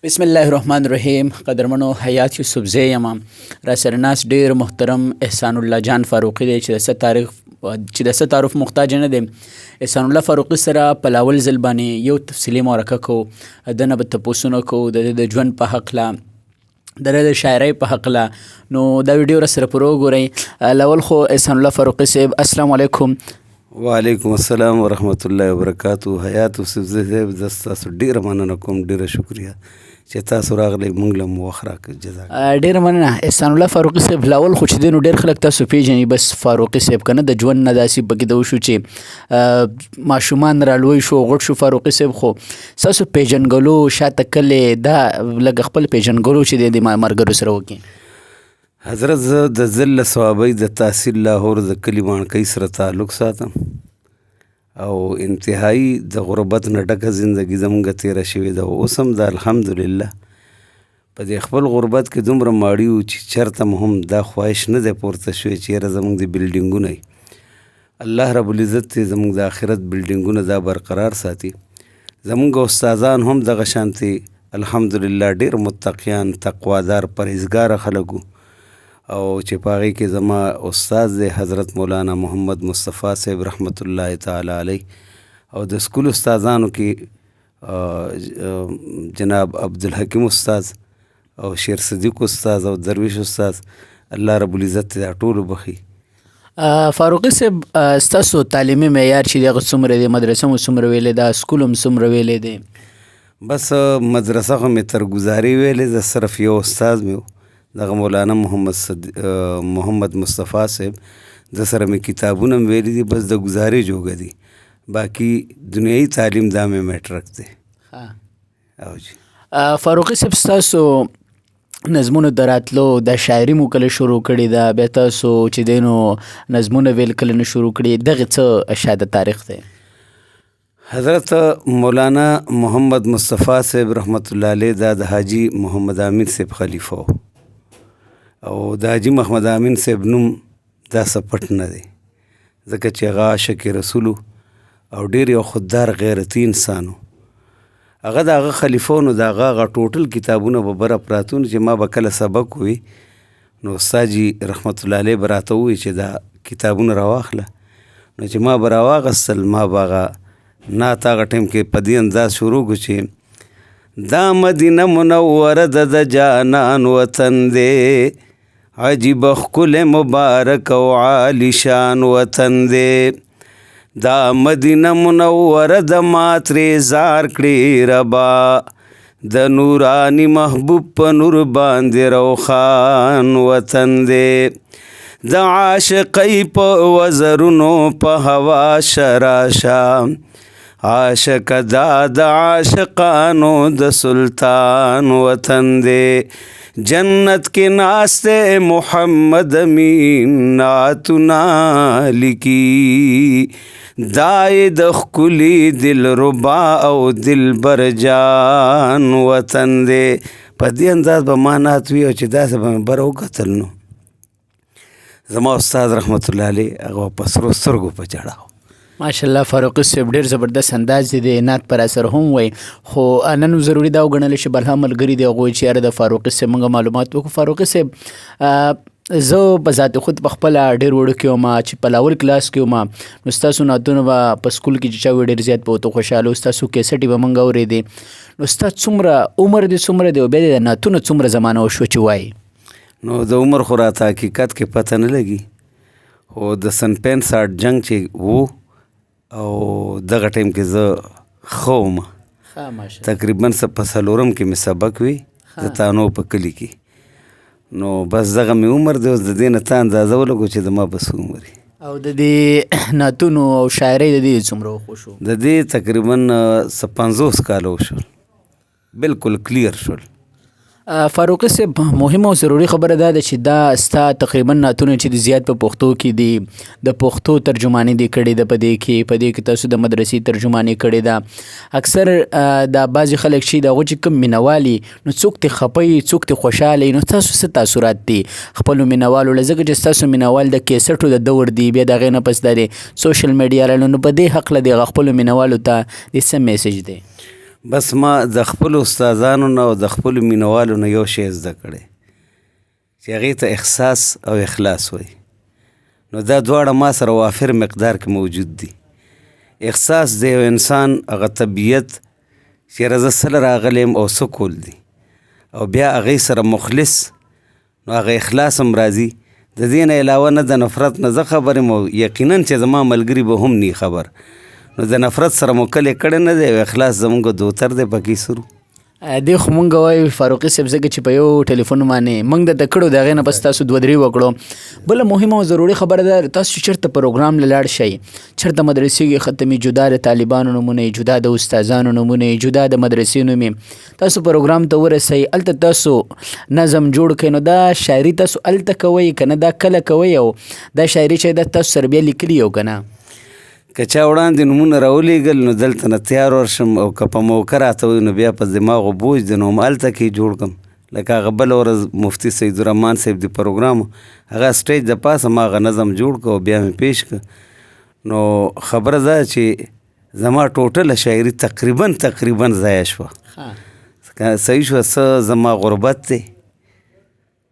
بسم الله الرحمن الرحیم. قدرمنو حیات یوسف زی یم. را سره ناست ډیر محترم احسان الله جان فاروقي دی چې د څه تعارف محتاج نه دی. احسان الله فاروقي سره په لاول ځل باندې یو تفصیلي مرکه کوو. د نه به تپوسونه کوو د ژوند په هکله، د شاعرۍ په هکله. نو دا ویډیو را سره پوره وګورئ. لاول خو احسان الله فاروقي صاحب السلام علیکم. وعلیکم السلام ورحمت الله وبرکاتو. حیات یوسف زی صاحب زه ستاسو ډېره مننه کوم، ډېره شکریه چې تاسو راغلی، موږ له مو وخت راکړ. جزاک ډېره مننه احسان الله فاروقي صاحب. لاول خو چې دی نو ډېر خلک تاسو پیژني بس فاروقي صاحب که نه، د ژوند نه داسې پکې د وشو چې ماشومان رالوی شو غټ شو فاروقي صاحب. خو ستاسو پیژنګلو شاته کلې دا لږ خپل پیژنګلو چې دی د ملګرو سره وکړي. حضرت زه د ذل صوابۍ د تحصیل لاهور د کلي ماڼکۍ سره تعلق ساتم او انتهایی د غربت نه ډکه زندګي زموږ تېره شوې ده. اوس هم د الحمدلله په دې خپل غربت کې دومره ماړي وو چې چېرته مو هم دا خواهش نه دی پورته شوی چې یاره زموږ د بلډینګونه وي. الله رب العزت ته زموږ د آخرت بلډینګونه دا برقرار ساتي. زموږ استادان هم دغه شانتې الحمدلله ډېر متقیان، تقوادار، پرهیزګاره خلک وو او چې په هغې کې زما استاد دی حضرت مولانا محمد مصطفی صاحب رحمت الله تعالی علیه، او د سکول استادانو کې جناب عبدالحکیم استاد او شیر صدیق استاد او درویش استاد، الله رب العزت ته دا ټولو بخي. فاروقي صاحب ستاسو تعلیمي معیار چې دغه څومره دی؟ مدرسه مو څومره ویلې ده؟ سکول هم څومره ویلې دی؟ بس مدرسه خو مې ترګزاري ویلې ده، صرف یو استاد مې و دغه مولانا محمد مصطفی صاحب، د سره مې کتابونه هم ویلي دي، بس د ګزارې جوګه دي. باقي دنیایي تعلیم دا مې میټرک دی. او جی فاروقي صاحب ستاسو نظمونو د راتلو د شاعري مو کله شروع کړې ده؟ بیا تاسو چې دی نو نظمونه ویل کله نه شروع کړي؟ دغه څه شاید تاریخ دی؟ حضرت مولانا محمد مصطفی صاحب رحمت الله علیه دا د حاجی محمد امین صاحب خلیفه و، او د حاجی محمد امین صاحب نوم دا سپټ نه دی ځکه چې هغه عاشق رسولو او ډېر یو خوددار غیرتي انسان و. هغه د هغه خلیفه نو د هغه ټوټل کتابونه به بره پراته چې ما به کله سبق وي نو استاد جي رحمت الله علیه به راته ووایي چې دا کتابونه راواخله. نو چې ما به راواغستل، ما به هغه نعت هغه ټایم کې په دې انداز شروع کړو چې دا مدینه منوره د جانان وطن دی، عجیب ښکلی مبارک او عالی شان وطن دی. دا مدینه منوره د ما ترې زار کړې ربا، د نورانی محبوب په نور باندې روخان وطن دی. د عاشقۍ په وزرونو په هوا شراشه، عاشق دا د عاشقانو د سلطان وطن دی. جنت کے ناستے محمد امین نعتنا لکی، دائے د ښکلي دل ربا او دل برجان وطن دی. په دې انداز به ما نعت وي او چې داسې به مې بره وکتل نو زما استاد رحمت الله علیه هغه په سرو سترګو په جړاو. ماشاءالله فاروقي صاحب ډېر زبردست انداز دی، نعت پر اثر هم وایي. خو نن ضروري دا وګڼل شي بلها ملګري دی هغوی چې یاره د فاروقي صاحب موږ معلومات وکړو. فاروقي صاحب زه په ذات خود په خپله ډېر وړوکی وم چې په لاول کلاس کې وم، نو ستاسو نعتونه به په سکول کې چې چا وي ډېر زیات به ورته خوشحاله وو، ستاسو کیسټې به موږ اورېدې. نو ستا څومره عمر دی څومره دی او بیا د نعتونه څومره زمانه وشوه چې وایي؟ نو د عمر خو راته حقیقت کې پته نه لګي، خو د سن 65 جنګ چې وو او دغه ټایم کې زه ښه وم، تقریبا په څلورم کې مې سبق وي د تانو په کلي کې. نو بس دغه مې عمر دی. اوس د دې نه تا اندازه ولګو چې زما به څه عمر وي. او د دې نعتونو او شاعرۍ د دې څومره وخت وشو؟ د دې تقریبا 50 کاله وشول، بالکل کلیر شول. فاروقي صاحب مهمه او ضروري خبره دا ده چې دا ستا تقریبا نعتونه چې زیات په پښتو کې دي، د پښتو ترجماني دې کړې ده. په دې کې تاسو د مدرسې ترجماني کړې ده. اکثر دا بعضې خلک چې د هغوی چې کوم مینوالي نو څوک ترې خفه وي څوک ترې خوشحاله وي، نو تاسو څه تاثرات دي خپلو مینوالو له؟ ځکه چې ستاسو مینوال د کیسټو د دور دی، بیا د هغې نه پس دا د سوشل میډیا له، نو په دې هکله د خپلو مینوالو ته د څه میسج دی؟ بس ما د خپلو استادانو نه او د خپلو مینوالو نه یو شی زده کړی چې هغې ته احساس او اخلاص وایي. نو دا دواړه ما سره وافر مقدار کې موجود دي. احساس د یو انسان هغه طبیعت چېرې زه سله راغلی یم او څه کول دي، او بیا هغې سره مخلص، نو هغه اخلاص هم راځي. د دې نه علاوه نه د نفرت نه زه خبر یم، او یقینا چې زما ملګري به هم نی خبر. نو د نفرت سره مو کلی کړی نه دی، او اخلاص زمونږ دوتر دی پکې سرو. دې خو مونږ وایو فاروقي صاحب ځکه چې په یو ټلیفون باندې مونږ درته کړو، د هغې نه بس تاسو 2-3 وکړو. بله مهمه او ضروري خبره ده، تاسو چې چېرته پروګرام له لاړ شئ، چېرته مدرسې کې ختمي، جدا د طالبانو نومونه، جدا د استادانو نومونه، جدا د مدرسې نومې، تاسو پروګرام ته ورسئ، هلته تاسو نظم جوړ کړئ. نو دا شاعري تاسو هلته کوئ که نه دا کله کوئ، او دا شاعري چې دا تاسو سره بیا لیکلي یو که نه؟ که چا وړاندې نومونه راولېږل نو دلته نه تیار ورشم، او که په موقع راته وي نو بیا په دماغو بوج دی نو هلته کې جوړ کړم. لکه هغه بله ورځ مفتي سید الرحمن صاحب د پروګرام هغه سټیج د پاسه ما هغه نظم جوړ کړ او بیا مې پیش کړ. نو خبره ده چې زما ټوټله شاعري تقریبا ضایع شوه. صحیح شوه، څه زما غربت دی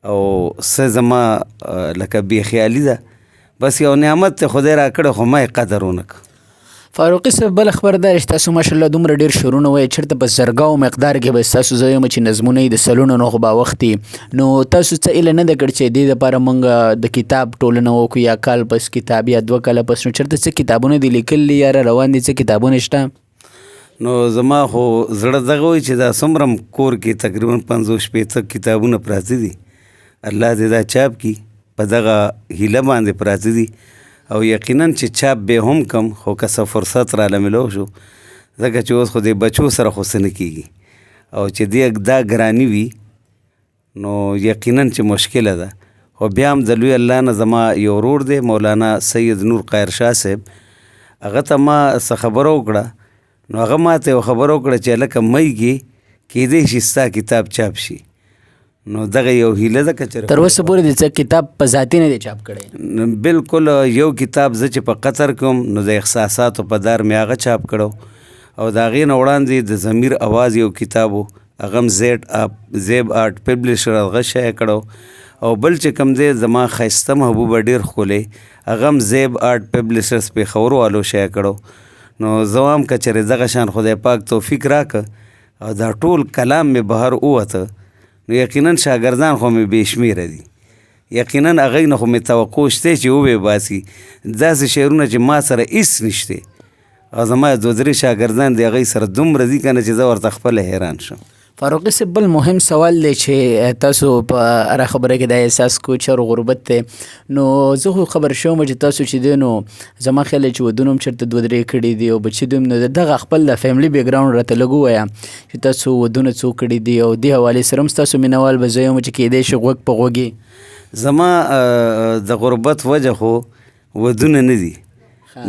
او څه زما لکه بېخیالي ده. بس یو نعمت ته خدای را کړی، خو ما یې قدر ونه کړ. فاروقي صاحب بله خبره دا چې تاسو ماشاءالله دومره ډېر شعرونه وایي، چېرته په زرګاو مقدار کې به ستاسو زه یم چې نظمونه یې د سلونو نه خو باوختي. نو تاسو څه هیله نه ده کړې چې دې دپاره موږ د کتاب ټولنه وکړو، یا کال پس کتاب یا 2 کاله پس؟ نو چېرته څه کتابونه دي لیکلي یا را روان دي، څه کتابونه شته؟ نو زما خو زړه دغه وایي چې دا څومره کور کې تقریبا 50-60 کتابونه پراته دي. الله دې دا چاپ کړي، په دغه هیله باندې پراته دي، او یقینا چې چاپ به هم کم، خو که څه فرصت راله میلو شو، ځکه چې اوس خو د بچو سره خو څه نه کېږي، او چې دا ګراني وي نو یقینا چې مشکله ده. خو بیا هم د لوی الله نه زما یو ورور دی مولانا سید نور قایر شاه صاحب، هغه ته ما څه خبره وکړه، نو هغه ما ته یو خبره وکړه چې هلکه مۍ کې کیدای شي ستا کتاب چاپ شي. نو دغه یو هیله ده که چېرې تر اوسه پورې د څه کتاب په ذاتي نه دی چاپ کړی؟ بلکل یو کتاب زه چې په قطر کوم نو د احساساتو په دار مې هغه چاپ کړو، او د هغې نه وړاندې د ضمیر اواز یو کتاب و، هغه هم زیب آرټ پبلیشر هغه شایع کړو، او بل چې کوم دی زما ښایسته محبوبه ډېر ښکلی، هغه هم زیب آرټ پبلیشرز پېښور والو شایع کړو. نو زه وایم که چېرې دغه شان خدای پاک توفیق راکړه او دا ټول کلام مې بهر ووته، نو یقینا شاګردان خو مې بې شمېره دي. یقینا هغوی نه خو مې توقع شته چې وبې باسي داسې شعرونه چې ما سره هېڅ نشته، او زما 2-3 شاګردان دي هغوی سره دومره دي که نه چې زه ورته خپله حیران شم. فاروقي صاحب بل مهم سوال دی چې تاسو په هره خبره کې دا احساس کو چې غربت دی، نو زه خو خبر شوم چې تاسو چې دی نو زما خیال چې ودونه هم چېرته 2-3 کړي دي او بچي دي هم، نو دغه خپل د فیملي بیک ګراونډ راته لږ ووایه چې تاسو ودونه څو کړي دي، او دې حوالې سره هم ستاسو مینوال به زه یم چې کیدای شي غوږ په غوږ. زما د غربت وجه خو ودونه نه دي،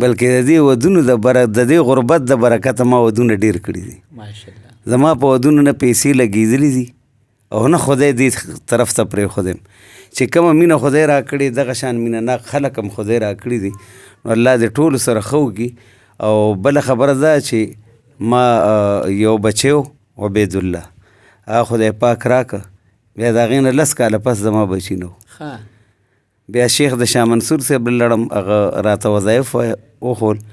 بلکې د دې ودونو د دې غربت د برکته ما ودونه ډېر کړي دي. ماشاءالله زما په ودونو نه پیسې لګېدلې دي، او نه خدای دې طرف ته پرېښودم چې کومه مینه خدای را کړې، دغه شان مینه ناک خلک هم خدای را کړي دي. نو الله دې ټولو سره ښه وکړي. او بله خبره ده چې ما یو بچی و عبیدالله، هغه خدای پاک راکه، بیا د هغې نه 10 کاله پس زما بچي نه و. بیا شیخ د شاه منصور صاحب لړم، هغه راته وظایف وښول،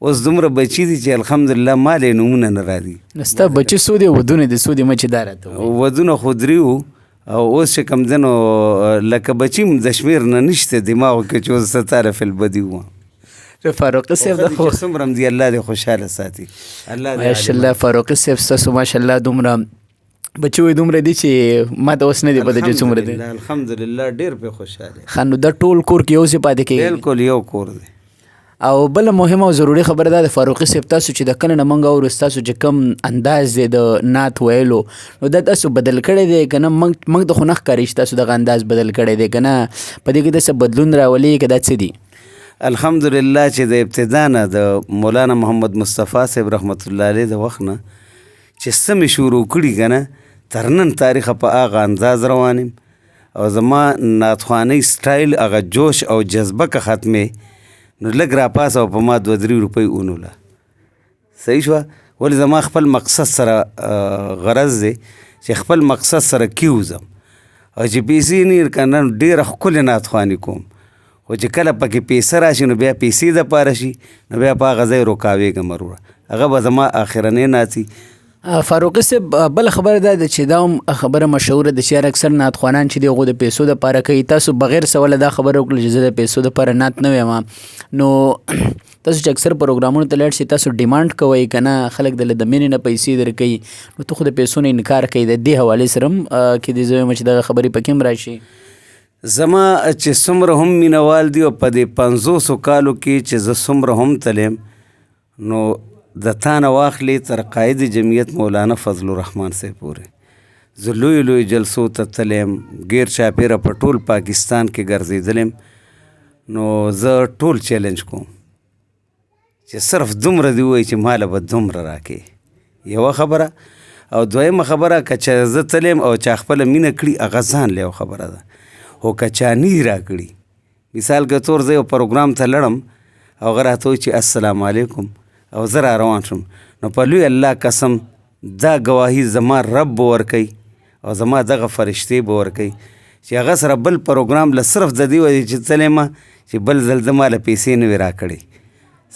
اوس دومره بچي دي چې الحمدلله مال یې نومونه نه راځي. نو ستا بچي څو دي، ودونه دي څو دي؟ مچې دا راته وایي. ودونه خو 3 وو، او اوس چې کوم دی نو لکه بچي هم د شمېر نه نشته دماغو کې چې اوس څه تعرف البدي ووایم. فاروقي صاحب دا خو څومره هم دي الله دې خوشحاله ساتي. ماشاءالله فاروقي صاحب ستاسو ماشاءالله دومره بچي وایي دومره دي چې ما ته اوس نه دي پته چې څومره دي. الحمدلله ډېر پې خوشحاله. ښه نو دا ټول کور کې یو ځای پاتې کېږي؟ بلکل یو کور دی. او بله مهمه او ضروري خبره دا د فاروقي صاحب تاسو چې د کله نه موږ اورو ستاسو چې کوم انداز دی د نعت ویلو، نو دا تاسو بدل کړی دی که نه؟ موږ ته خو نه ښکاري چې تاسو دغه انداز بدل کړی دی که نه؟ په دې کې داسې بدلون راولي که دا څه دي؟ الحمدلله چې د ابتدا نه د مولانا محمد مصطفی صاحب رحمت الله علیه د وخت نه چې څه مې شروع کړي که نه، تر نن تاریخه په هغه انداز روان یم، او زما نعتخوانۍ سټایل هغه جوش او جذبه که ختمې، نو لږ راپاسه او په ما 2-3 روپۍ ونوله. صحیح شوه. ولې زما خپل مقصد سره غرض دی چې خپل مقصد سره کیوزم او چې پیسې نه که نه ډېره ښکلې نعتخواني کوم خو چې کله پکې پیسه راشي نو بیا پیسې دپاره شي نو بیا په هغه ځای روکاوېږم وروره هغه به زما آخرنۍ نعتي. فاروقي صاحب بل خبره دا ده چې دا هم خبره مشهوره ده چې اکثر نعتخوانان چې دي هغوی د پیسو دپاره کوي. تاسو بغیر سواله دا خبره وکړه چې زه د پیسو دپاره نعت نه ویم نو تاسو چې اکثر پروګرامونو ته لاړ شئ تاسو ډیمانډ کوئ که نه خلک دله د مینې نه پیسې درکوي نو ته خو د پیسو نه انکار کوي. د دې حوالې سره هم کیدای زه وایم چې دغه خبرې پکې هم راشي. زما چې څومره هم مینوال دي او په دې 500 کالو کې چې زه څومره هم تلم نو د تا نه واخلې تر قاید جمعیت مولانا فضل الرحمن صاحب پورې زه لویو لویو جلسو ته تلم غیر چاپیره په ټول پاکستان کې ګرځېدلم نو زه ټول چیلنج کوم چې صرف دومره دی ووایي چې ماله به دومره راکې یوه خبره او دویمه خبره که چې زه تلم او چا خپله مینه کړي هغه ځان له یو خبره ده خو که چا نی راکړي مثال که طور زه یو پروګرام ته لړم او هغه راته وایي چې السلام علیکم او زه را روان شم نو په لوی الله قسم دا ګواهي زما رب به ورکوي او زما دغه فرشتې به ورکوي چې هغه سره بل پروګرام له صرف د دې وجې چې تللی ما چې بل ځل د ماله پیسې نه وي راکړې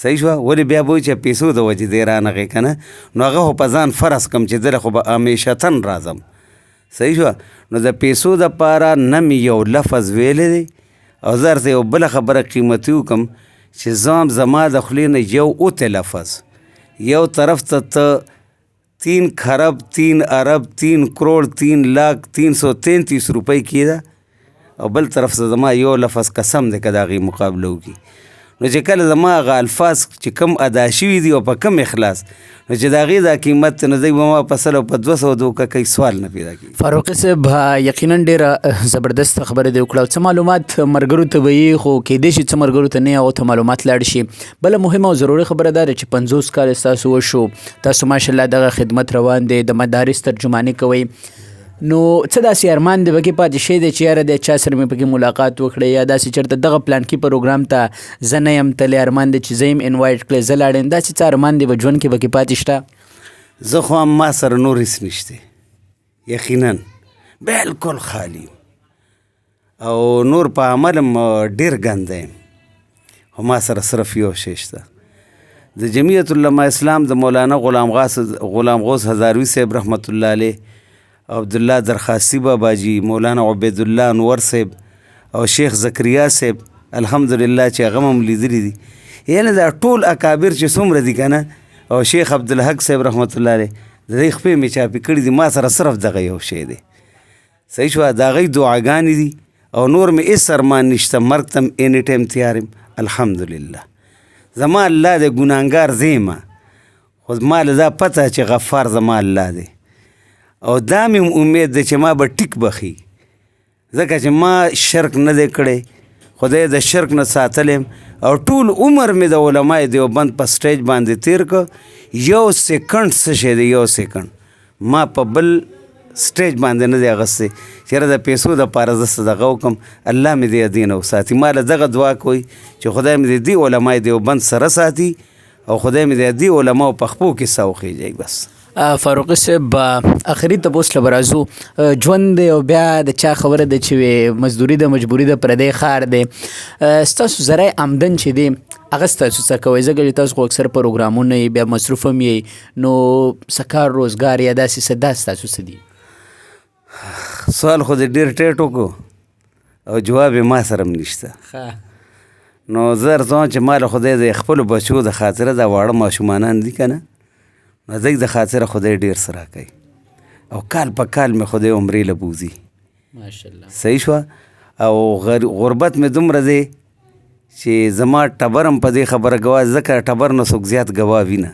صحیح شوه ولې بیا به وایي چې پیسو د وجې دی رانغې که نه نو هغه خو په ځان فرض کړم چې دله خو به همیشتن راځم صحیح شوه نو د پیسو دپاره نه مې یو لفظ ویلی دی او زه درته یو بله خبره قیمتي وکړم چې زام زما د خولې نه یو اوته لفظ یو طرف ته 3 خرب 3 ارب 3 کروڑ 3 لاکھ 333 روپۍ کېده او بل طرف ته زما یو لفظ قسم دی که د هغې مقابله وکړي نو چې کله زما هغه الفاظ چې کم ادا شوي دي او په کم اخلاص نو چې د هغې دا قیمت نو دی به ما په 100 او په 200 دوکه کوي سوال نه پیدا کېږي. فاروقي صاحب یقینا ډېره زبردست خبره دې وکړه او څه معلومات مرګرو ته به یې خو کیدای شي څه مرګرو ته نه هغو ته معلومات لاړ شي. بله مهمه او ضروري خبره دا ده چې 50 کاله ستاسو وشو تاسو ماشاءالله دغه خدمت روان دی د مدارس ترجماني کوئ نو څه داسې ارمان دی پکې پاتې شوی دی چې یاره دی چا سره مې پکې ملاقات وکړی یا داسې چېرته دغه پلانکي پروګرام ته زه نه یم تللی ارمان دی چې زه یم انوایټ کړی زه لاړ یم داسې څه ارمان دی په ژوند کې پکې پاتې شته؟ زه خو هم ما سره نور هېڅ نشته یقینا بالکل خالی او نور په عمل هم ډېر ګنده یم خو ما سره صرف یو شی شته د جمعیت علما اسلام د مولانا غلام غوث هزاروي صاحب رحمت الله علیه عبدالله درخاستی بابا جی مولانا عبیدالله انور صاحب او شیخ زکریا صاحب الحمدلله چې هغه هم لیدلي دي یعنې دا ټول اکابر چې څومره دي که نه او شیخ عبدالحق صاحب رحمت الله علیه د دې خپې مې چاپې کړي دي ما سره صرف دغه یو شی دی صحیح شوه د هغوی دعاګانې دي او نور مې هېڅ ارمان نشته مرګ ته م اینی ټایم تیار یم الحمدلله زما الله دی ګناهګار زه یم خو ما له دا پته چې غفار زما الله دی او دا مې امید ده چې ما به ټیک بخي ځکه چې ما شرک نه دی کړی خدای د شرک نه ساتلم او ټول عمر مې د علماء دیوبند په سټیج باندې تیر که یو سیکنډ څه شی دی یو سیکنډ ما په بل سټیج باندې نه دی اغستی چېرې د پیسو دپاره زه صدقه وکړم الله مې دې دې نه وساتي ما له دغه دعا کوي چې خدای مې دې علماء دیوبند سره ساتي او خدای مې دې علماو په خپو کې ساوخیږي بس. فاروقي صاحب آخري تپوس له به راځو ژوند دی او بیا د چا خبره ده چې مزدوري د مجبوري د پردی ښار دی ستاسو ذرایع آمدن چې دی هغه ستاسو څه کوئ ځکه چې تاسو خو اکثر پروګرامونه یې بیا مصروف هم یې نو څه کار روزګار یا داسې څه دا ستاسو څه دي؟ سوال خو دې ډېر ټیټ وکړو او جواب یې ما سره هم نشته نو زه ارزوم چې ما له خدای د خپلو بچو د خاطره دا واړه ماشومانان دي که نه نو دی د خاطره خدای ډېر څه راکوي او کال په کال مې خدای عمرې له بوځي ماشاءالله صحیح شوه او غربت مې دومره دی چې زما ټبر هم په دې خبره ګواه ځکه ټبر نه څوک زیات ګواه وینه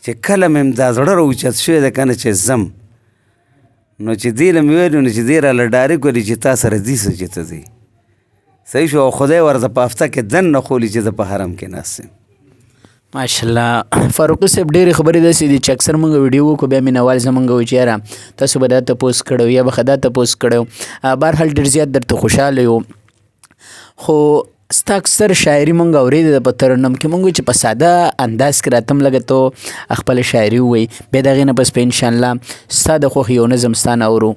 چې کله مې دا زړه راوچت شوی ده که نه چې ځم نو چې دې له مې ویلو نو چې دې راله ډارې کړي چې تا سره ځي څه چې ته ځې صحیح شو او خدای ورته په هفته کې دن نه خولي چې زه په حرم کې ناست یم. ماشاءالله فاروقي صاحب ډېرې خبرې داسې دي چې اکثر موږ ویډیو وکړو بیا مینوال زموږ وایي چې یاره تاسو به دا تپوس کړی یا به ښه دا تپوس کړی بهرحال ډېر زیات درته خوشحاله یو خو ستا اکثر شاعري مونږ اورېدې ده په ترنم کې مونږ چې په ساده انداز کې راته هم لږه تو خپله شاعري ووایي بیا د هغې نه بس په انشاءالله ستا د خوښې یو نظم ستا نه اورو.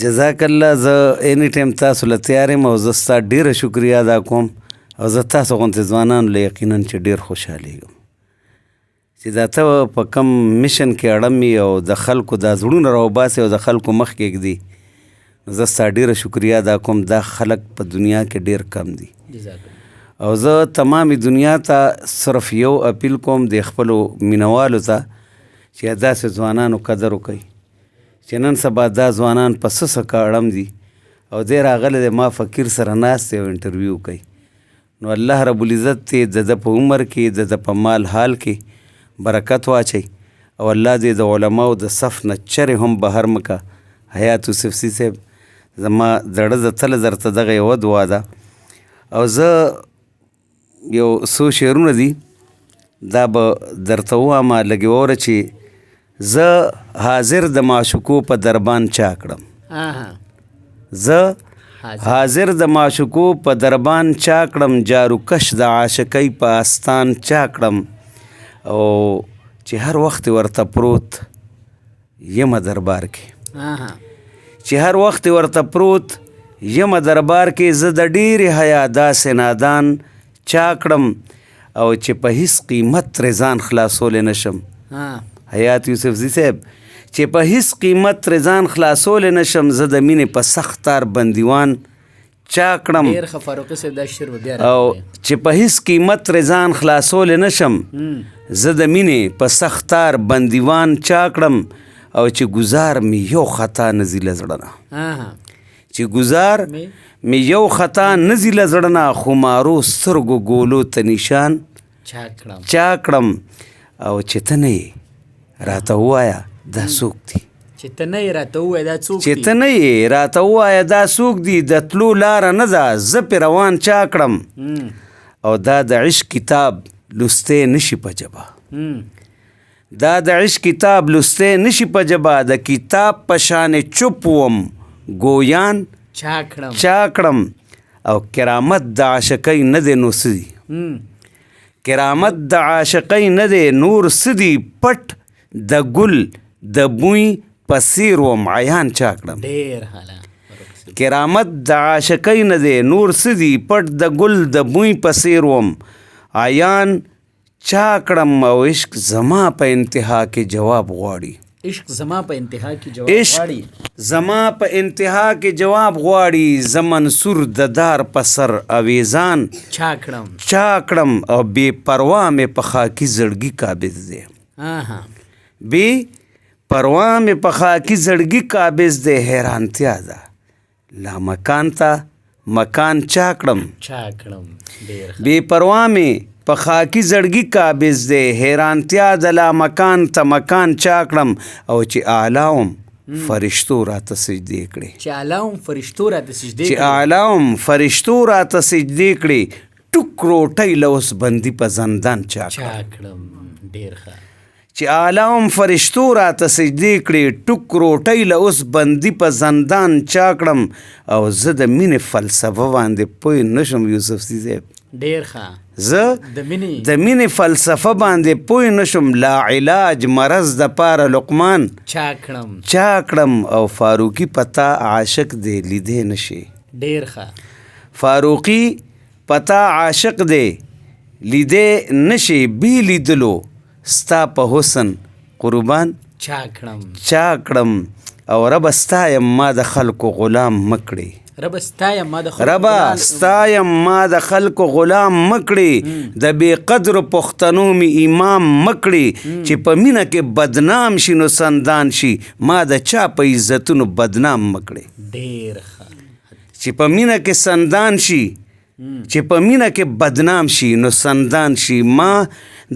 جزاک الله. زه اینی ټایم تاسو له تیار یم او زه ستا ډېره شکریه ادا کوم او زه تاسو غوندې ځوانانو له یقینا چې ډېر خوشحالېږم چې دا ته په کم میشن کې اړم یې او د خلکو دا زړونه راوباسې او د خلکو مخ کې ږدي. زه ستا ډېره شکریه ادا کوم. دا خلک په دنیا کې ډېر کم دي او زه تمامي دنیا ته صرف یو اپیل کوم د خپلو مینوالو ته چې داسې ځوانانو قدر وکوي چې نن سبا دا ځوانان په څه څه اړم دي او دی راغلی دی ما فقیر سره ناست دی او انټرویو کوي. نو الله رب العزت دې د ده په عمر کې د ده په مال حال کې برکت واچوي او الله دې د علماو د صف نه چرې هم بهر مکه. حیات یوسفزي صاحب زما زړه د تله درته دغه یوه دعا ده او زه یو څو شعرونه دي دا به درته ووایم لږې واوره چې زه حاضر د معشوقو په دربان چا کړم. زه حاضر د معشوقو په دربان چا کړم جارو کش د عاشقۍ په آستان چا کړم او چې هر وخت ورته پروت یمه دربار کې چې هر وخت ورته پروت یمه دربار کې زه د ډېرې حیا داسې نادان چا کړم او چې په هیڅ قیمت ترې ځان خلاصولی نشم. حیات یوسفزي صاحب چې په هیڅ قیمت ترې ځان خلاصولی نشم زه د مینې په سخت تار بندیوان چا کړم او چې په هیڅ قیمت ترې ځان خلاصولی نشم زه د مینې په سخت تار بندیوان چا کړم او چې ګزار می یو خطا نه ځي له زړه نه چې ګزار می یو خطا نه ځي له زړه نه خمارو سترګو ګولو ته نشان چا کړم او چې ته نه یې راته ووایه دا څوک دي چې ته نه یې راته ووایه دا څوک دي چې ته نه یې راته ووایه دا څوک دي د تلو لاره نه ده زه پې روان چا کړم او دا د عشق کتاب لستی نشي په ژبه دا د عشق کتاب لستی نشي په ژبه د کتاب په شانې چوپ وم ګویان چا کړم او کرامت د عاشقۍ نه دی نو څه دي کرامت د عاشقۍ نه دی نور څه دي پټ د ګل د بوی په څیر وم عیان چا کړم کرامت د عاشقۍ نه دی نور څه دي پټ د ګل د بوی په څیر وم عیان چا کړم او عشق زما په انتها کې جواب غواړي عشق زما په انتها کې جواب غواړي زما په انتها کې جواب غواړي زه منصور د دار په سر اویزان چا کړم او بې پروا مې په خاکي زړګي قابض دی بې پروا مې په خاکي زړګي قابض دی حیرانتیا ده لا مکان ته مکان چا کړم بې پروا مې په خاکي زړګي قابض دی حیرانتیا ده لا مکان ته مکان چا کړم او چې اعلاوم فرشتو راته سجدې کړې چې اعلاوم فرشتو راته سجدې کړې ټوک روټۍ له اوس بندي په زندان چا کړم چې اعلاوم فرشتو راته سجدې کړې ټوک روټۍ له اوس بندي په زندان چا کړم او زه د مینې فلسفه باندې پوه نشم یوسفزي صاحب زه د مینې فلسفه باندې پوه نشم لا علاج مرض د پاره لقمان چا کړم او فاروقي پتا عاشق دی لیدې نشي فاروقي پتا عاشق دی لیدې نشي بی لیدلو ستا په حسن قربان چا کړم او رب ستایم ما د خلکو غلام مکړي ربا ستایم ما د خلکو غلام مکړي د بې قدر پښتنو می امام مکړي چې په مینه کې بدنام شي نو سندان شي ما د چا په عزتونو بدنام مکړي چې په مینه کې سندان شي چې په مینه کې بدنام شي نو سندان شي ما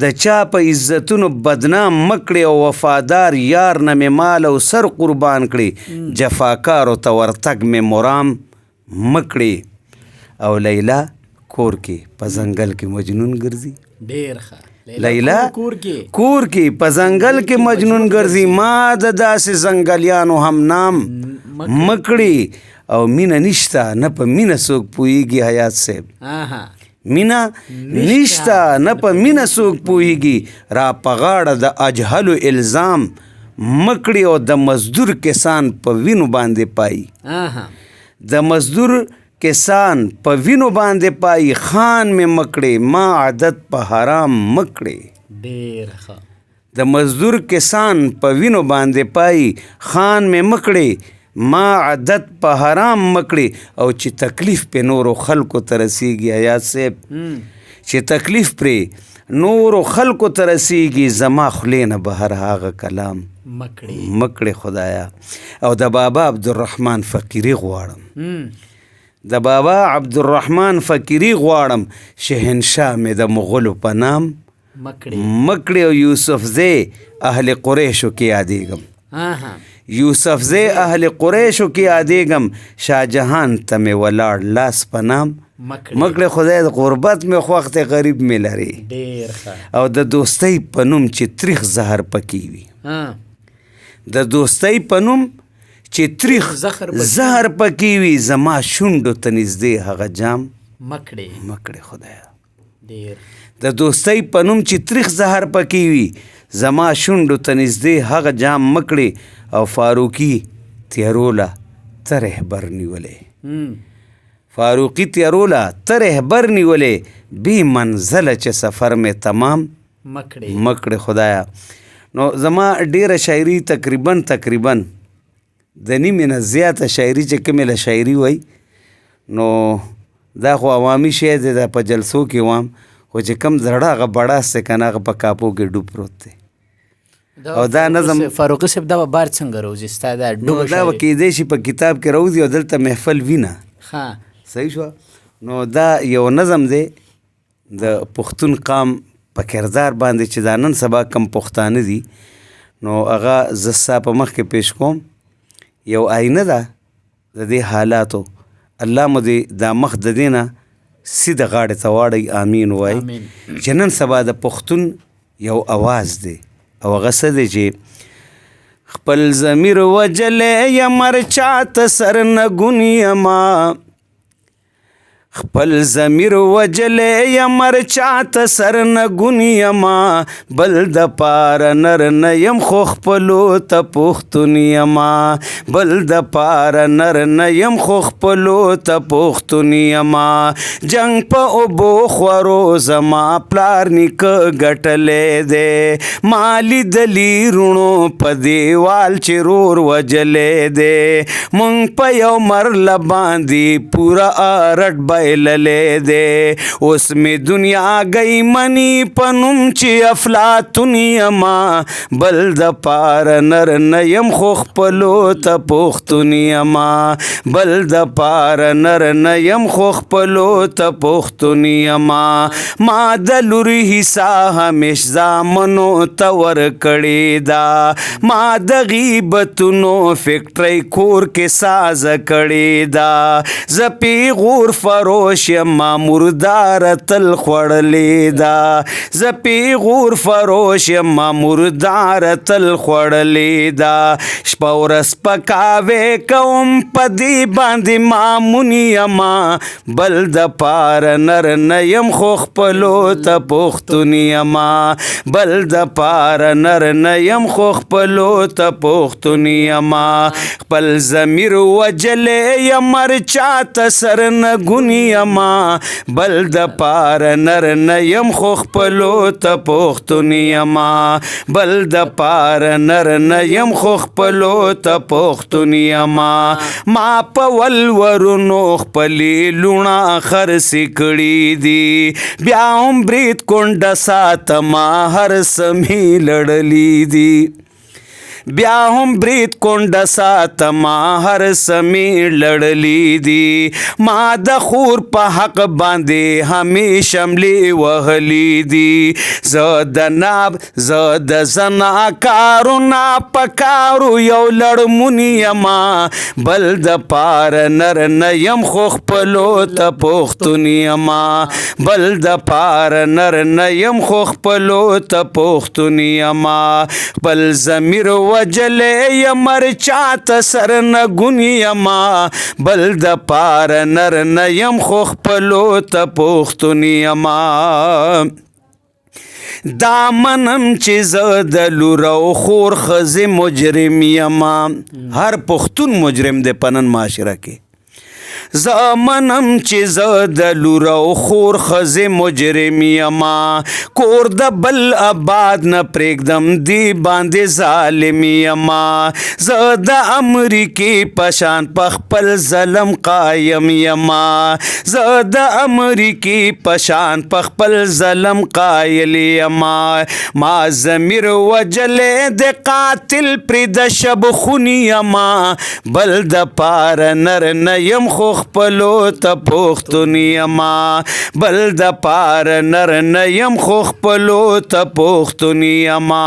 د چا په عزتونو بدنام مکړي او وفادار یار نه مې مال او سر قربان کړي جفاکارو ته ورتګ مې مرام مکړي او لیلا کور کې په ځنګل کې مجنون ګرځي لیلا کور کې کور کې په ځنګل کې مجنون ګرځي ما د داسې ځنګلیانو هم نام مکړي او مینه نشته نه په مینه څوک پوهیږي حیات صاحب مینه نشته نه په مینه څوک پوهیږي را په غاړه د اجهلو الزام مکړي او د مزدور کسان په وینو باندې پای د مزدور کسان په وینو باندې پای خان می مکړي ما عادت په حرام مکړي ډیر ښه د مزدور کسان په وینو باندې پای خان می مکړي ما عادت په حرام مکړي او چې تکلیف په نورو خلکو ته رسیږي حیات صاحب چې تکلیف پرې نورو خلکو ته رسیږي زما خولې نه بهر هغه کلام مکړي خدایا او د بابا عبدالرحمن فقیری غواړم د بابا عبدالرحمن فقیری غواړم شهنشاه مې د مغلو په نام مکړي او یوسف زی اهل قریشو کې یادېږم یوسف زی اهل قریشو کې یادېږم شاه جهان ته مې ولاړ لاس په نام مکړي خدای د غربت مې خوښ دی غریب مې لري او د دوستۍ په نوم چې تریخ زهر پکې وي د دوستۍ په نوم چې تریخ زهر پکې وي زما شونډو ته نږدې هغه جام مکړي خدایا د دوستۍ په نوم چې تریخ زهر پکې وي زما شونډو ته نږدې هغه جام مکړي او فاروقي تیروله ته رهبر نیولې فاروقي تیروله ته رهبر نیولې بی منزله چې سفر مې تمام مکړي خدایا نو زما ډیره شاعري تقریبا د نیمې نه زیاته شاعري چې کومې له شاعري وای نو دا خو عوامي شی دی دا په جلسو کې وام خو چې کم زړه هغه بړاس دی که نه هغه په کاپو کې ډوب پروت دی او دا نظم فاروقي صاحب دا به بار څنګه روزي ستا دا ډوبه دا به کیدای شي په کتاب کې روزي او دلته محفل وینه صحیح شوه نو دا یو نظم دی د پښتون قام په کردار باندې چې دا نن سبا کم پښتانه دي نو هغه زه ستا په مخ کې پیش کوم یو آینه ده د دې حالاتو الله مو دې دا مخ د دې نه سیده غاړې ته واړئ امین وایي چې نن سبا د پښتون یو اواز دی او هغه څه دی چې خپل ضمیر وجلی یمر چاته سر نګون یما خپل ضمیر وجلی یمر چاته سر نګون یما بل د پاره نر نه یم خو خپلو ته پښتون یما بل د پاره نر نه یم خو خپلو ته پښتون یما جنگ په اوبو خورو زما پلار نیکه ګټلی دی ما لیدلي رونو په دیوال چې رور وجلی دی مونږ په یو مرله باندې پوره ارټ للے دے اس میں دنیا گئی منی پنم چی افلاطون یما بل د پار نر نیم خوخ پلو تا پختون یما بل د پار نر نیم خوخ پلو تا پختون یما ما دلور حصہ ہمیش زامنو تور کڑی دا ما د غیبتونو فکٹری کور کے ساز کڑی دا زپی غور فروش یما مردار تل خوڑلی دا زپی غور فروش یما مردار تل خوڑلی دا شپورس پکاوے کوم پدی باندی مامونی یما بل د پار نر نیم خوخ پلو تا پختونی یما بل د پار نر نیم خوخ پلو تا پختونی یما پل زمیر وجلے یمر چاہتا سر نگونی یما بل د پار نر نیم خوخ پلو تا پختونی یما بل د پار نر نیم خوخ پلو تا پختونی یما ما پول ورونو خپلی لونا خرسی کړي دي بیا هم برید کونډه سات ما هر سمې لړلی دي بیا هم برید کونډه ساتما هر سمې لړلی دي ما د خور په حق باندې همې شملې وهلی دي زه د ناب زه د زناکارو ناپکارو یو لړمونی یما بل د پار نر نه یم خو خپلو ته پښتون یما بل د پار نر نه یم خو خپلو ته پښتون یما خپل ضمیر وجلې یمر چاته سر نه ګونی یما بل د پار نر نه یم خو خپلو ته پښتون یما دا منم چې زه د لور او خور ښځې مجرم یما هر پښتون مجرم دی په نن معاشره کې زه منم چې زه د لور او خور ښځې مجرم یما کور د بل آباد نه پرېږدم دی باندې ظالم یما زه د امریکې په شان په خپل ظلم قایم یما زه د امریکې په شان په خپل ظلم قایل یما ما ضمیر وجلې د قاتل پرې د شب خونی یما بل د پار نر نه یم خو خپلو ته پښتون یما بل د پار نر نه یم خو خپلو ته پښتون یما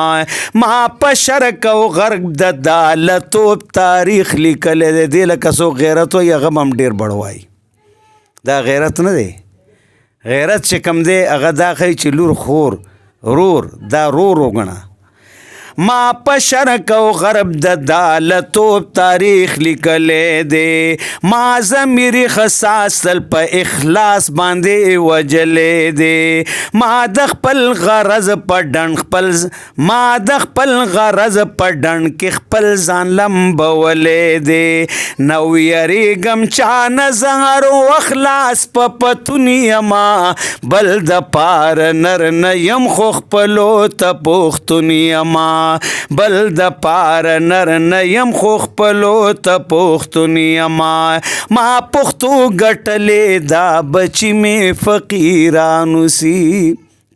ما په شرق او غرب د دالتوب تاریخ لیکلی دی دې لکه څوک غیرت وایي هغه هم ډېر بړوایي دا غیرت نه دی غیرت چې کوم دی هغه دا ښایي چې لور خور رور دا رور وګڼه ما په شرق او غرب د دالتوب تاریخ لیکلی دی ما ضمیر خصاص تل په اخلاص باندې وجلی دی ما د خپل غرض په ډنډ خپل ما د خپل غرض په ډنډ کې خپل ځان لمبولی دی نو یریږم چا نه زهر و اخلاص په پتون یما بل د پار نر نه یم خو خپلو ته پښتون یما بل د پار نر نه یم خو خپلو ته پښتون یما ما پښتو ګټلې دا بچی مې فقیرانو سي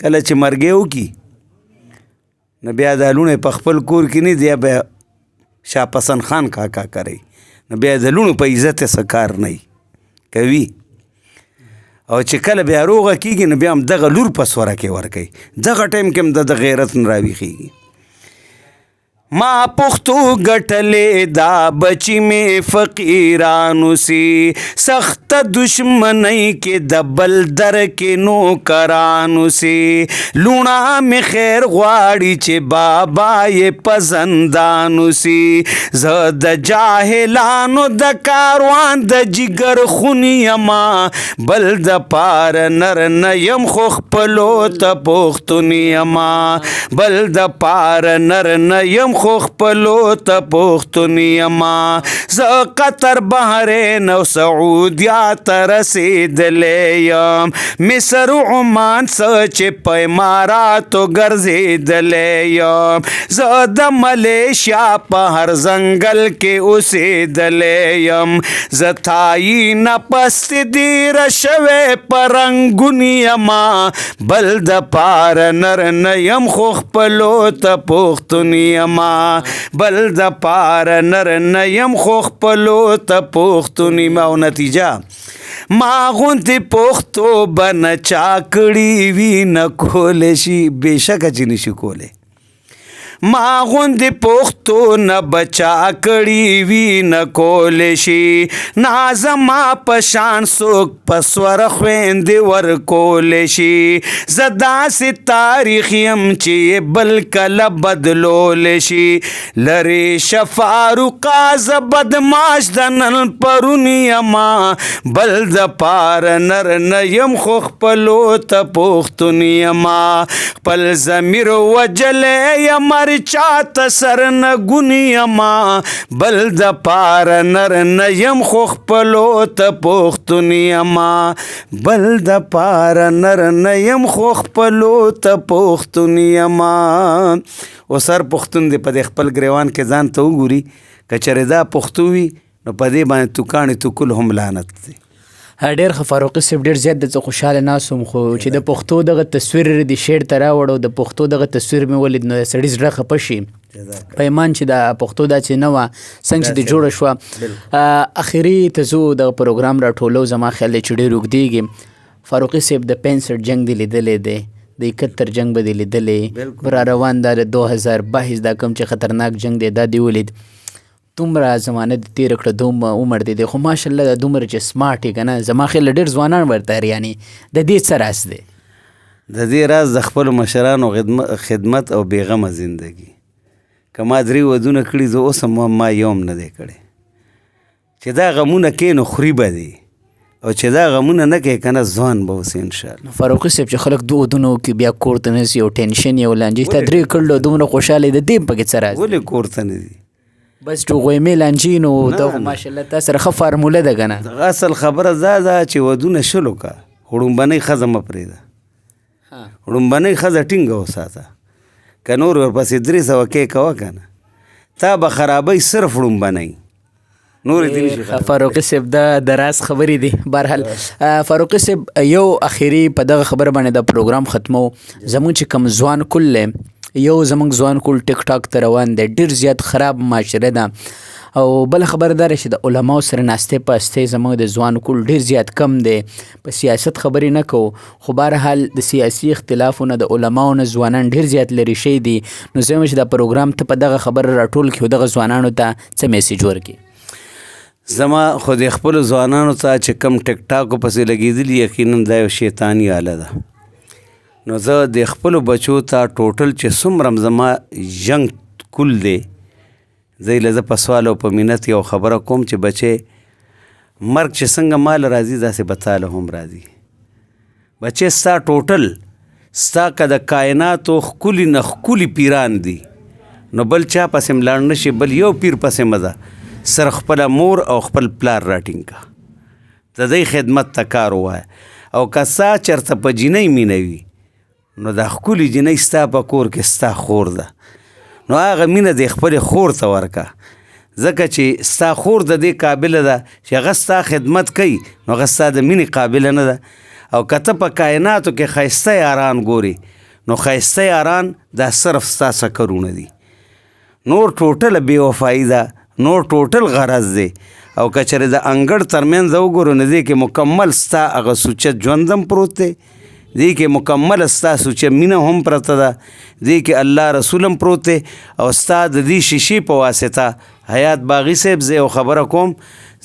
کله چې مرګې وکي نو بیا دا لوڼې په خپل کور کې نه دی بیا شاه پسند خان کاکا کوي نو بیا د لوڼو په عزت یې څه کار نه کوي او چې کله بیا روغه کېږي نو بیا هم دغه لور په سوره کې ورکوي دغه ټایم کې هم د غیرت نه راویښېږي ما پښتو ګټلې دا بچی مې فقیرانو سي سخت دشمنۍ کې د بل در کې نوکرانو سي لوڼه مې خیر غواړي چې بابا یې په زندانو سي زه د جاهلانو د کاروان د جګر خونی یما بل د پار نر نه یم خو خپلو ته پښتون یما بل د پار نر نه یم خو خپلو ته پښتون یما زه قطر بحرین او سعودیا ته رسېدلی یم مصر عمان څه چې په اماراتو ګرځېدلی یم زه د ملیشیا په هر ځنګل کې اوسېدلی یم زه تایي نه پسې دیره شوی په رنګوني یما بل د پار نر نه یم خو خپلو ته پښتون یما بل د پار نر نه یم خو خپلو ته پښتون یما او نتیجه ما غوندې پښتو به نه چا کړي وي نه کولی شي بېشکه چې نشي کولی ما غوندې پښتو نه بچا کړي وي نه کولی شي نه زما په شان څوک په سوره خویندې ورکولی شي زه داسې تاریخ یم چې بل کله بدلولی شي لرې شه فاروقه زه بدماش د نن پرون یما بل د پار نر نه یم خو خپلو ته پښتون یما خپل ضمیر وجلی یمر چاته سر نه ګونی یما بل د پار نر نه یم خو خپلو ته پښتون یما بل د پار نر نه یم خو خپلو ته پښتون یما اوس هر پښتون دې په دې خپل ګریوان کې ځان ته وګوري که چېرې دا پښتو وي نو په دې باندې توکاڼې توکل هم لعنت دی ډېر ښه فاروقي صاحب ډېر زیات د څه خوشحاله ناست وم خو چې د پښتو دغه تصویر د شعر ته راوړ او د پښتو دغه تصویر مې ولید نو د سړي زړه خفه شي پیمان چې د پښتو دا چې نه وه څنګه چې د جوړه شوه اخري ته زو د پروګرام راټولو زما خیال دی چې ډېر اوږدېږي فاروقي صاحب د 65 جنګ دی لیدلی دی د 71 جنګ به دی لیدلی را روان دا د 2022 دا کوم چې خطرناک جنګ دی دا دی ولید دومره زمانه د تېره کړه دومره عمر دی خو ماشاءالله دا دومره چې سمارټ یې که نه زما خیال ډېر ځوانان ورته یعنی د دې څه راز دی د دې راز د خپلو مشرانو خدمت او بېغمه زندگی که ما 3 ودونه کړي زه اوس هم ما یو هم نه دی کړی چې دا غمونه کوي نو خوري به دی او چې دا غمونه نه کوي که نه ځوان به اوسي انشاءالله. فاروقي صاحب چې خلک 2 ودونه وکړي بیا کور ته نه ځي او ټینشن یې ولانجې ته 3 کړلو دومره خوشحاله د دې پکې څه راز ولې کور ته نه ځي بس ټوغویمې لانجې نو ته ماشاءالله تا سره ښه فارموله ده که نه اصل خبره دا ده چې ودونه شلو که وړومبنۍ ښځه مه پرېږده وړومبنۍ ښځه ټینګه وساته که نور ورپسې 300 کې کوه که نه تا به خرابۍ صرف وړومبنۍ نور دې نشي خراب. فاروقي صاحب دا د راز خبرې دي بهرحال فاروقي صاحب یو اخري په دغه خبره باندې د پروګرام ختمو زموږ چې کم ځوان کل یو زموږ ځوان کل ټیک ټاک ته روان دی ډېر زیات خراب معاشره ده او بل خبر دا چې د علماو سره ناستې پاستې زموږ د ځوان کل ډېر زیات کم دی په سیاست خبرې نه کوو خو بهرحال د سیاسي اختلافونه د علماو نه ځوانان ډېر زیات لرې شوي دي نو زه وایم چې دا پروګرام ته په دغه خبره راټول کړي او دغه ځوانانو ته څه میسیج ورکړي زما خو د خپلو ځوانانو ته چې کم ټیک ټاکو پسې لګېدلي یقینا دا یو شیطاني آله ده نو زه د خپلو بچو ته ټوټل چې څومره زما ینګ کل دی زه یې له زه په سوال او په منت یو خبره کوم چې بچې مرګ چې څنګه مال راځي داسې به تاله هم راځي بچې ستا ټوټل ستا که د کائناتو ښکلي نه ښکلي پیران دي نو بل چا پسې ملاړ نه شي بل یو پیر پسې مزه سر خپله مور او خپل پلار راټینګ کا د دې خدمت ته کار ووایه او که ستا چېرته په جینۍ مینه وي نو دا ښکلي جینۍ ستا په کور کې ستا خور ده نو هغه مینه د خپلې خور ته ورکه ځکه چې ستا خور د دې قابله ده چې هغه ستا خدمت کوي نو هغه ستا د مینې قابله نه ده او که ته په کائناتو کې ښایسته یاران ګوري نو ښایسته یاران دا صرف ستا سکرونه دي نور ټوټله بې وفایي ده نور ټوټل غرض دی او که چېرې د انګړ ترمنځ وګورو نو دې کې مکمل ستا هغه سوچه ژوند هم پروت دی دې کې مکمل ستا سوچه مینه هم پرته ده دې کې الله رسول هم پروت دی او ستا د دې شیشې په واسطه حیات باغي صاحب زه یو خبره کوم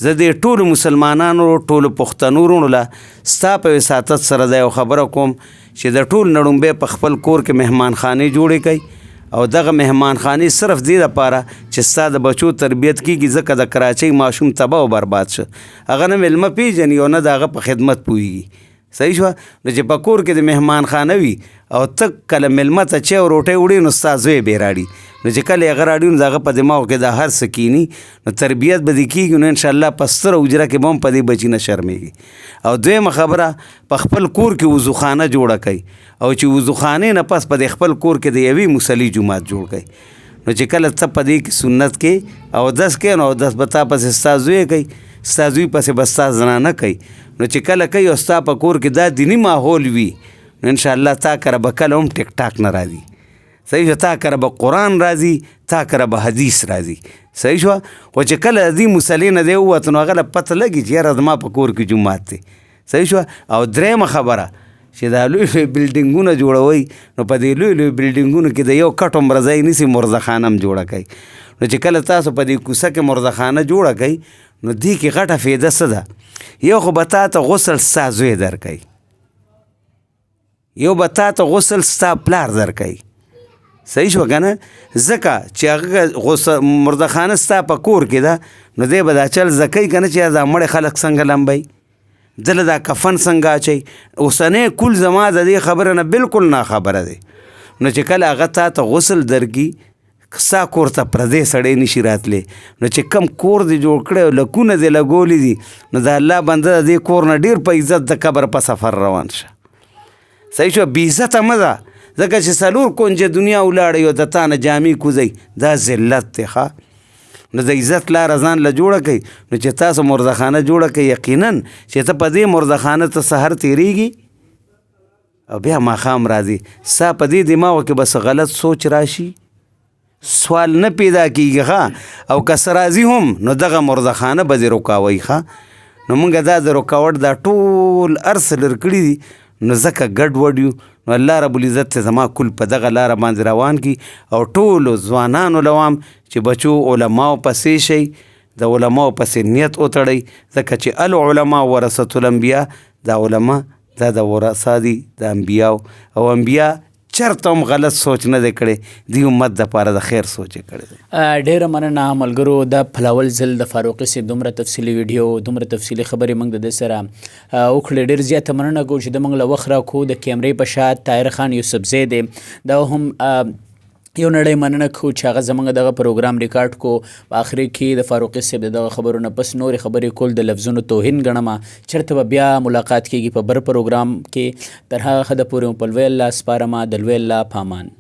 زه د ټولو مسلمانانو ټولو پښتنو وروڼو له ستا په وساطت سره دا یو خبره کوم چې د ټول نړومبی په خپل کور کې مهمانخانې جوړې کوي او دغه مهمانخانې صرف دې دپاره چې ستا د بچو تربیت کېږي ځکه د کراچۍ ماشوم تباه او برباد شه هغه نه مېلمه پېژني او نه د هغه په خدمت پوهېږي صحیح شوه نو چې په کور کې د مهمانخانه وي او ته کله مېلمه ته چای او روټۍ وړي نو ستا زوی بې راړي نو چې کله یې هغه راړي نو د هغه په دماغو کې دا هر څه کیني نو تربیت به دې کېږي نو انشاءالله په ستره حجره کې به هم په دې بچي نه شرمېږي او دویمه خبره په خپل کور کې وضوخانه جوړه کوي او چې وضوخانې نه پس په دې خپل کور کې د یوې مصلي جومات جوړ کوي نو چې کله ته په دې کې سنت کې اودس کوې نو اودس به تا پسې ستا زوی کوي ستا زوی پسې به ستا زنانه کوي نو چې کله کوي او ستا په کور کې دا دیني ماحول وي نو انشاءالله تا کره به کله هم ټیک ټاک نه راځي صحیح شوه تا کره به قرآن راځي تا کره به حدیث راځي صحیح شوه خو چې کله د دې مصلې نه دی ووت نو هغه له پته لګي چې یاره زما په کور کې جومات دی صحیح شوه او درېیمه خبره چې دا لوی لوی بلډینګونه جوړوئ نو په دې لوی لوی بلډینګونو کې د یو کټ هم ځای نیسي مرزخانه هم جوړه کوي نو چې کله تاسو په دې کوڅه کې مرزخانه جوړه کوي نو دې کې غټه فایده څه ده یو خو به تا ته غسل ستا زوی درکوي یو به تا ته غسل ستا پلار درکوي صحیح شوه که نه ځکه چې هغه غسل مرزخانه ستا په کور کې ده نو دی به دا چل زده کوي که نه چې دا مړې خلک څنګه لمبوي دله دا کفن څنګه اچوي اوسنی کل زما د دې خبره نه بالکل ناخبره دی نو چې کله هغه تا ته غسل درکړي ستا کور ته پردی سړی نشي راتلی نو چې کم کور دی جوړ کړی او لکونه دی لګولی دي نو د الله بنده د دې کور نه ډېر په عزت د قبر په سفر روان شه صحیح شوه بې عزته مه ځه ځکه چې څلور کونجه دنیا ولاړئ او د تا نه جامې کوزئ دا ذلت دی ښه نو د عزت لاره ځان له جوړه کوي نو چې تاسو مرزخانه جوړه کوي یقینا چې ته په دې مرزخانه ته سحر تېرېږي او بیا ماښام راځي ستا په دې دماغو کې بس غلط سوچ راشي سوال نه پیدا کیږي ښه. او که څه راځي هم نو دغه مرزخانه به دې رکاوئ ښه. نو موږ دا د رکاوټ دا ټول هر څه لر کړي دي نو ځکه ګډوډ یو. نو الله رب العزت زما کل په دغه لاره باندې روان کی او ټولو ځوانانو لوام چې بچو علماو پسې شئ، د علماو پسې نیت وتړئ، ځکه چې العلماء ورثة الانبیاء، دا علما دا د ورثه دي د انبیاو، او انبیا چرته هم غلط سوچ نه دی کړی، دی امت دپاره د خیر سوچ یې کړی دی. ډیره مننه ملګرو. دا پلاول ځل د فاروقي صاحب دومره تفصیلي ویډیو، دومره تفصیلي خبرې موږ د ده سره وکړې. ډېر زیاته مننه کوو چې د موږ له وخت راکړو. د کیمرې په شا طاهر خان یوسفزی دی، دا هم یو نړۍ مننه کوو چې هغه زموږ دغه پروګرام ریکارډ کو. په آخري کې د فاروقي صاحب د دغه خبرو نه پس نورې خبرې کول د لفظونو توهین ګڼمه. چېرته به بیا ملاقات کیږي په بر پروګرام کې. تر هغه ښه ده پورې مو په لوی الله سپارمه، د لوی الله پامان.